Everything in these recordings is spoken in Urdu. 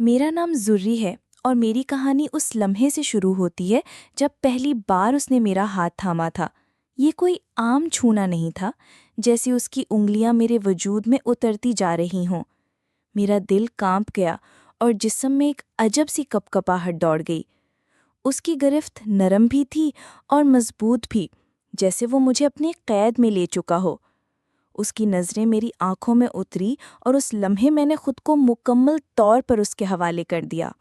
میرا نام زری ہے اور میری کہانی اس لمحے سے شروع ہوتی ہے جب پہلی بار اس نے میرا ہاتھ تھاما تھا۔ یہ کوئی عام چھونا نہیں تھا، جیسے اس کی انگلیاں میرے وجود میں اترتی جا رہی ہوں۔ میرا دل کانپ گیا اور جسم میں ایک عجب سی کپکپاہٹ دوڑ گئی۔ اس کی گرفت نرم بھی تھی اور مضبوط بھی، جیسے وہ مجھے اپنے قید میں لے چکا ہو۔ اس کی نظریں میری آنکھوں میں اتری اور اس لمحے میں نے خود کو مکمل طور پر اس کے حوالے کر دیا۔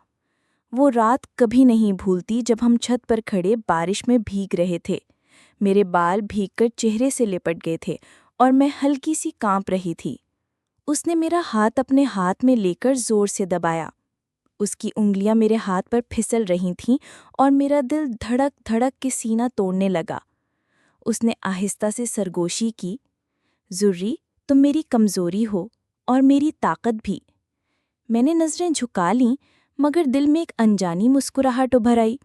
وہ رات کبھی نہیں بھولتی جب ہم چھت پر کھڑے بارش میں بھیگ رہے تھے۔ میرے بال بھیگ کر چہرے سے لپٹ گئے تھے اور میں ہلکی سی کانپ رہی تھی۔ اس نے میرا ہاتھ اپنے ہاتھ میں لے کر زور سے دبایا۔ اس کی انگلیاں میرے ہاتھ پر پھسل رہی تھیں اور میرا دل دھڑک دھڑک کے سینہ توڑنے لگا۔ اس نے آہستہ سے سرگوشی کی، زری، تم میری کمزوری ہو اور میری طاقت بھی۔ میں نے نظریں جھکا لیں مگر دل میں ایک انجانی مسکراہٹ ابھر آئی۔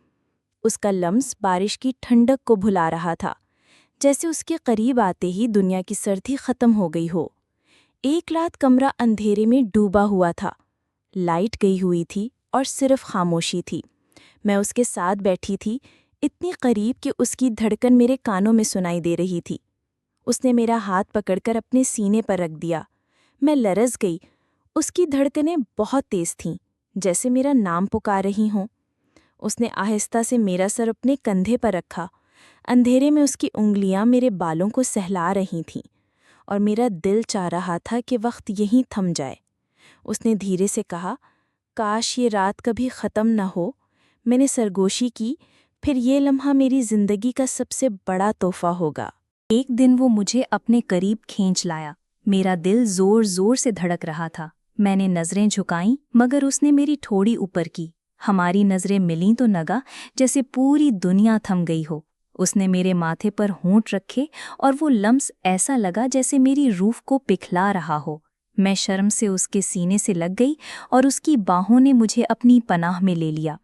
اس کا لمس بارش کی ٹھنڈک کو بھلا رہا تھا، جیسے اس کے قریب آتے ہی دنیا کی سردی ختم ہو گئی ہو۔ ایک رات کمرہ اندھیرے میں ڈوبا ہوا تھا، لائٹ گئی ہوئی تھی اور صرف خاموشی تھی۔ میں اس کے ساتھ بیٹھی تھی، اتنی قریب کہ اس کی دھڑکن میرے کانوں میں سنائی دے رہی تھی۔ اس نے میرا ہاتھ پکڑ کر اپنے سینے پر رکھ دیا۔ میں لرز گئی۔ اس کی دھڑکنیں بہت تیز تھیں، جیسے میرا نام پکار رہی ہوں۔ اس نے آہستہ سے میرا سر اپنے کندھے پر رکھا۔ اندھیرے میں اس کی انگلیاں میرے بالوں کو سہلا رہی تھیں اور میرا دل چاہ رہا تھا کہ وقت یہیں تھم جائے۔ اس نے دھیرے سے کہا، کاش یہ رات کبھی ختم نہ ہو۔ میں نے سرگوشی کی، پھر یہ لمحہ میری زندگی کا سب سے بڑا تحفہ ہوگا۔ ایک دن وہ مجھے اپنے قریب کھینچ لایا۔ میرا دل زور زور سے دھڑک رہا تھا۔ میں نے نظریں جھکائیں مگر اس نے میری ٹھوڑی اوپر کی۔ ہماری نظریں ملیں تو لگا جیسے پوری دنیا تھم گئی ہو۔ اس نے میرے ماتھے پر ہونٹ رکھے اور وہ لمس ایسا لگا جیسے میری روح کو پکھلا رہا ہو۔ میں شرم سے اس کے سینے سے لگ گئی اور اس کی باہوں نے مجھے اپنی پناہ میں لے لیا۔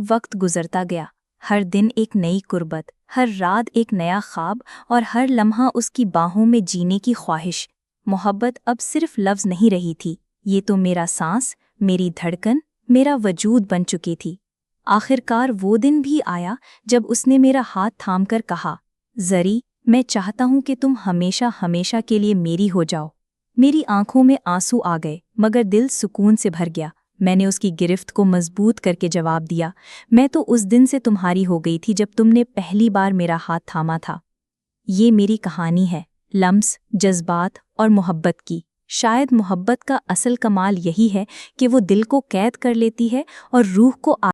وقت گزرتا گیا، ہر دن ایک نئی قربت، ہر رات ایک نیا خواب اور ہر لمحہ اس کی باہوں میں جینے کی خواہش۔ محبت اب صرف لفظ نہیں رہی تھی، یہ تو میرا سانس، میری دھڑکن، میرا وجود بن چکی تھی۔ آخرکار وہ دن بھی آیا جب اس نے میرا ہاتھ تھام کر کہا، زری، میں چاہتا ہوں کہ تم ہمیشہ ہمیشہ کے لیے میری ہو جاؤ۔ میری آنکھوں میں آنسو آ گئے مگر دل سکون سے بھر گیا۔ میں نے اس کی گرفت کو مضبوط کر کے جواب دیا، میں تو اس دن سے تمہاری ہو گئی تھی جب تم نے پہلی بار میرا ہاتھ تھاما تھا۔ یہ میری کہانی ہے، لمس، جذبات اور محبت کی۔ شاید محبت کا اصل کمال یہی ہے کہ وہ دل کو قید کر لیتی ہے اور روح کو